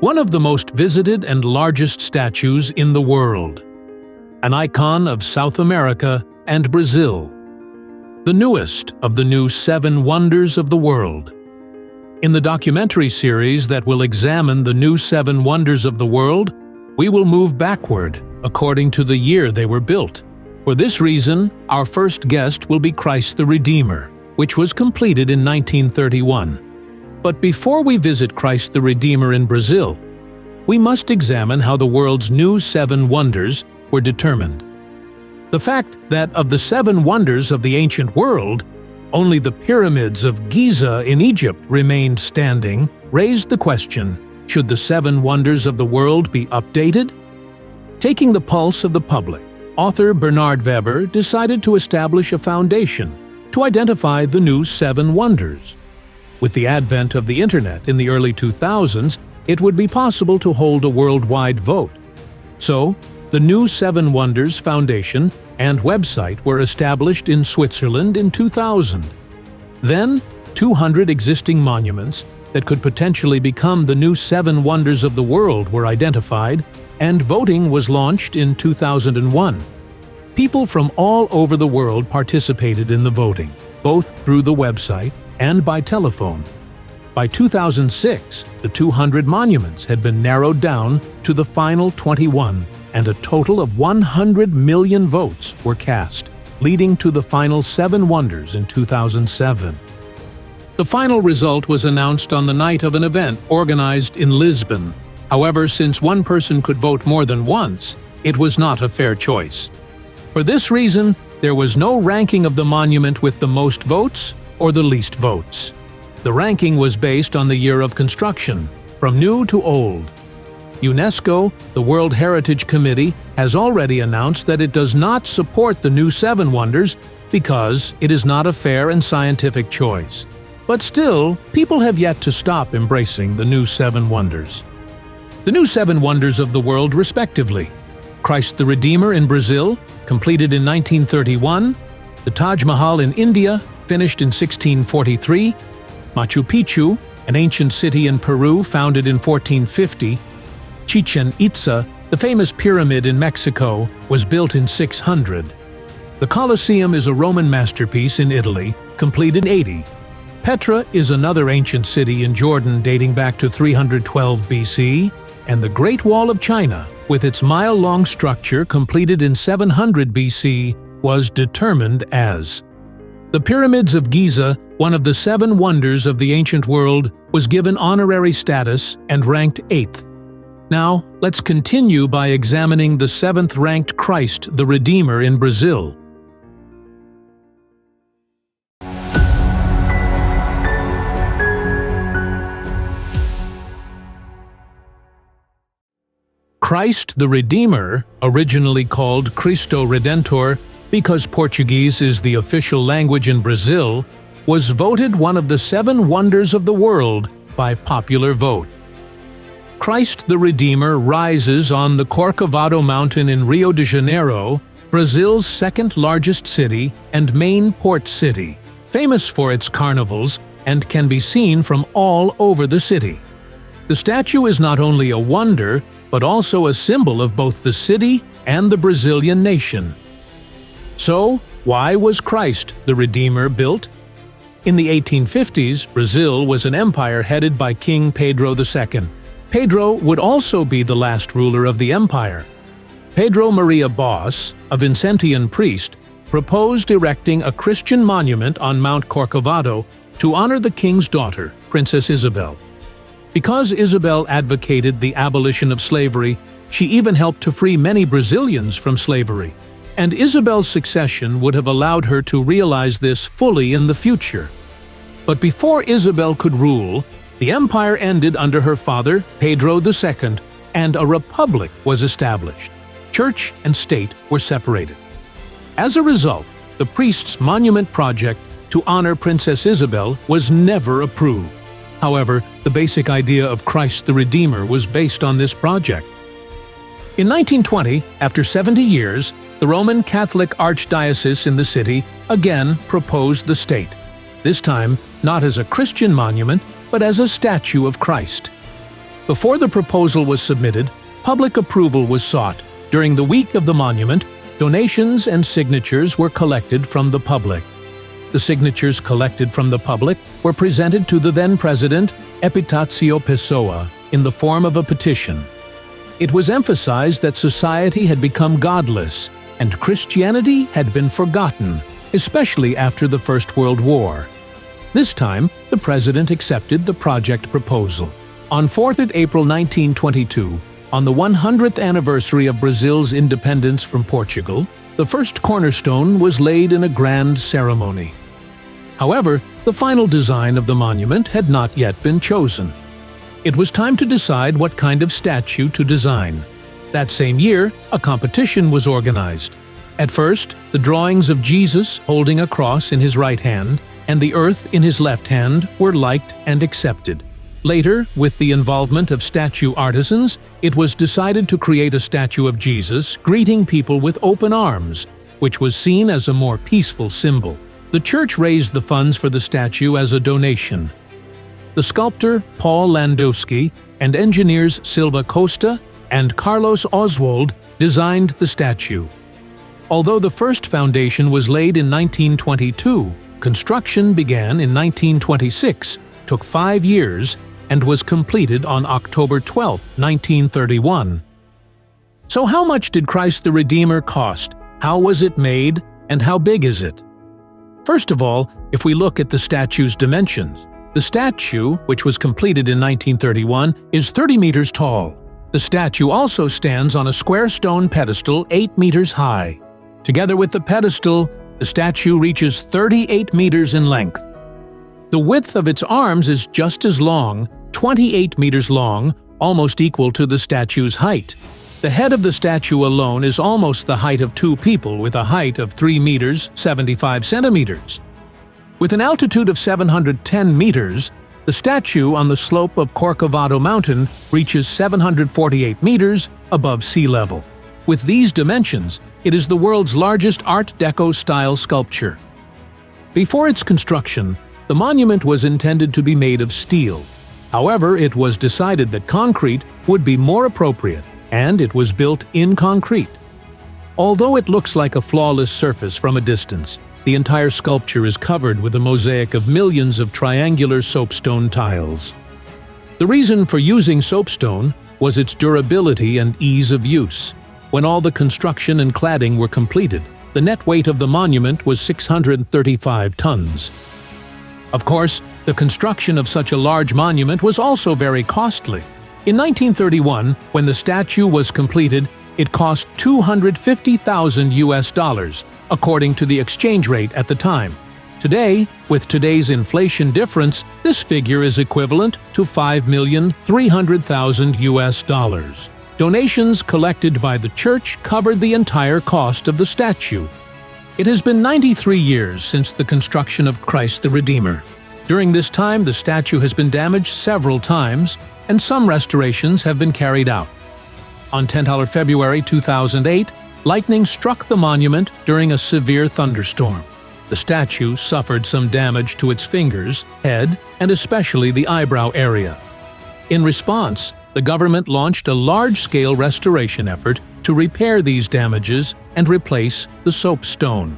one of the most visited and largest statues in the world, an icon of South America and Brazil, the newest of the new 7 wonders of the world. In the documentary series that will examine the new 7 wonders of the world, we will move backward according to the year they were built. For this reason, our first guest will be Christ the Redeemer, which was completed in 1931. But before we visit Christ the Redeemer in Brazil, we must examine how the world's new 7 wonders were determined. The fact that of the 7 wonders of the ancient world, only the pyramids of Giza in Egypt remained standing raised the question, should the 7 wonders of the world be updated? Taking the pulse of the public, author Bernard Weber decided to establish a foundation to identify the new 7 wonders. With the advent of the Internet in the early 2000s, it would be possible to hold a worldwide vote. So, the new 7 Wonders Foundation and website were established in Switzerland in 2000. Then, 200 existing monuments that could potentially become the new 7 wonders of the world were identified, and voting was launched in 2001. People from all over the world participated in the voting, both through the website and by telephone. By 2006, the 200 monuments had been narrowed down to the final 21, and a total of 100 million votes were cast, leading to the final 7 wonders in 2007. The final result was announced on the night of an event organized in Lisbon. However, since one person could vote more than once, it was not a fair choice. For this reason, there was no ranking of the monument with the most votes or the least votes. The ranking was based on the year of construction, from new to old. UNESCO, the World Heritage Committee, has already announced that it does not support the new 7 wonders because it is not a fair and scientific choice. But still, people have yet to stop embracing the new 7 wonders. The new 7 wonders of the world respectively: Christ the Redeemer in Brazil, completed in 1931, the Taj Mahal in India, finished in 1643, Machu Picchu, an ancient city in Peru founded in 1450, Chichen Itza, the famous pyramid in Mexico, was built in 600. The Colosseum is a Roman masterpiece in Italy, completed in 80. Petra is another ancient city in Jordan dating back to 312 BC, and the Great Wall of China, with its mile-long structure completed in 700 BC, was determined as. The Pyramids of Giza, one of the 7 wonders of the ancient world, was given honorary status and ranked 8th. Now, let's continue by examining the 7th-ranked Christ the Redeemer in Brazil. Christ the Redeemer, originally called Cristo Redentor because Portuguese is the official language in Brazil, was voted one of the 7 wonders of the world by popular vote. Christ the Redeemer rises on the Corcovado Mountain in Rio de Janeiro, Brazil's 2nd largest city and main port city, famous for its carnivals and can be seen from all over the city. The statue is not only a wonder, but also a symbol of both the city and the Brazilian nation. So, why was Christ the Redeemer built? In the 1850s, Brazil was an empire headed by King Pedro II. Pedro would also be the last ruler of the empire. Pedro Maria Boss, a Vincentian priest, proposed erecting a Christian monument on Mount Corcovado to honor the king's daughter, Princess Isabel. Because Isabel advocated the abolition of slavery, she even helped to free many Brazilians from slavery. And Isabel's succession would have allowed her to realize this fully in the future. But before Isabel could rule, the empire ended under her father, Pedro II, and a republic was established. Church and state were separated. As a result, the priest's monument project to honor Princess Isabel was never approved. However, the basic idea of Christ the Redeemer was based on this project. In 1920, after 70 years, the Roman Catholic Archdiocese in the city again proposed the state, this time not as a Christian monument, but as a statue of Christ. Before the proposal was submitted, public approval was sought. During the week of the monument, donations and signatures were collected from the public. The signatures collected from the public were presented to the then-President Epitatio Pessoa in the form of a petition. It was emphasized that society had become godless and Christianity had been forgotten, especially after the First World War. This time, the president accepted the project proposal. On 4th April 1922, on the 100th anniversary of Brazil's independence from Portugal, the first cornerstone was laid in a grand ceremony. However, the final design of the monument had not yet been chosen. It was time to decide what kind of statue to design. That same year, a competition was organized. At first, the drawings of Jesus holding a cross in his right hand and the earth in his left hand were liked and accepted. Later, with the involvement of statue artisans, it was decided to create a statue of Jesus greeting people with open arms, which was seen as a more peaceful symbol. The church raised the funds for the statue as a donation. The sculptor Paul Landowski and engineers Silva Costa and Carlos Oswald designed the statue. Although the first foundation was laid in 1922, construction began in 1926, took 5 years, and was completed on October 12, 1931. So how much did Christ the Redeemer cost? How was it made? And how big is it? First of all, if we look at the statue's dimensions, the statue, which was completed in 1931, is 30 meters tall. The statue also stands on a square stone pedestal 8 meters high. Together with the pedestal, the statue reaches 38 meters in length. The width of its arms is just as long, 28 meters long, almost equal to the statue's height. The head of the statue alone is almost the height of 2 people with a height of 3 meters 75 centimeters. With an altitude of 710 meters, the statue on the slope of Corcovado Mountain reaches 748 meters above sea level. With these dimensions, it is the world's largest Art Deco-style sculpture. Before its construction, the monument was intended to be made of steel. However, it was decided that concrete would be more appropriate, and it was built in concrete. Although it looks like a flawless surface from a distance, the entire sculpture is covered with a mosaic of millions of triangular soapstone tiles. The reason for using soapstone was its durability and ease of use. When all the construction and cladding were completed, the net weight of the monument was 635 tons. Of course, the construction of such a large monument was also very costly. In 1931, when the statue was completed, it cost $250,000, according to the exchange rate at the time. Today, with today's inflation difference, this figure is equivalent to $5,300,000. Donations collected by the church covered the entire cost of the statue. It has been 93 years since the construction of Christ the Redeemer. During this time, the statue has been damaged several times, and some restorations have been carried out. On $10 February 2008, lightning struck the monument during a severe thunderstorm. The statue suffered some damage to its fingers, head, and especially the eyebrow area. In response, the government launched a large-scale restoration effort to repair these damages and replace the soapstone.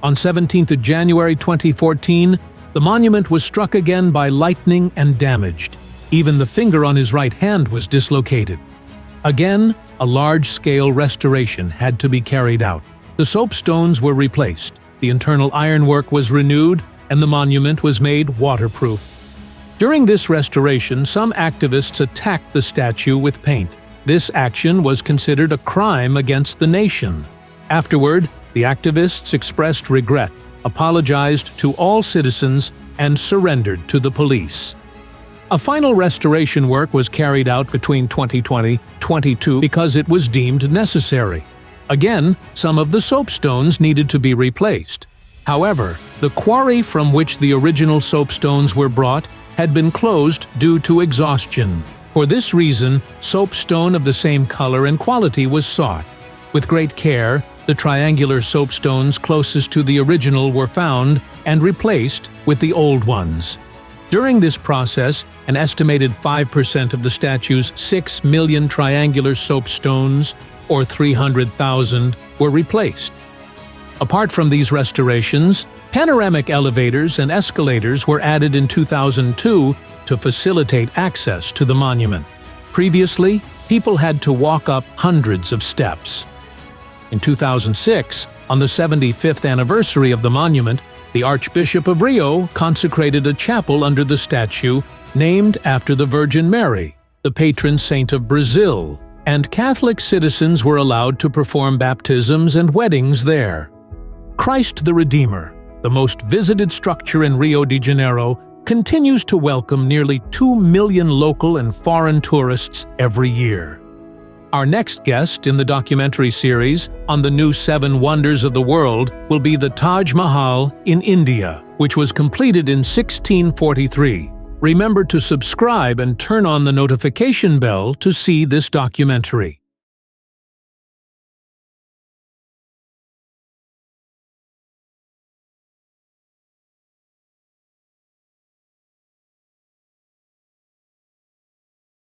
On 17th January 2014, the monument was struck again by lightning and damaged. Even the finger on his right hand was dislocated. Again, a large-scale restoration had to be carried out. The soapstones were replaced, the internal ironwork was renewed, and the monument was made waterproof. During this restoration, some activists attacked the statue with paint. This action was considered a crime against the nation. Afterward, the activists expressed regret, apologized to all citizens, and surrendered to the police. A final restoration work was carried out between 2020-22 because it was deemed necessary. Again, some of the soapstones needed to be replaced. However, the quarry from which the original soapstones were brought had been closed due to exhaustion. For this reason, soapstone of the same color and quality was sought. With great care, the triangular soapstones closest to the original were found and replaced with the old ones. During this process, an estimated 5% of the statue's 6 million triangular soapstones, or 300,000, were replaced. Apart from these restorations, panoramic elevators and escalators were added in 2002 to facilitate access to the monument. Previously, people had to walk up hundreds of steps. In 2006, on the 75th anniversary of the monument, the Archbishop of Rio consecrated a chapel under the statue named after the Virgin Mary, the patron saint of Brazil, and Catholic citizens were allowed to perform baptisms and weddings there. Christ the Redeemer, the most visited structure in Rio de Janeiro, continues to welcome nearly 2 million local and foreign tourists every year. Our next guest in the documentary series on the new 7 Wonders of the World will be the Taj Mahal in India, which was completed in 1643. Remember to subscribe and turn on the notification bell to see this documentary.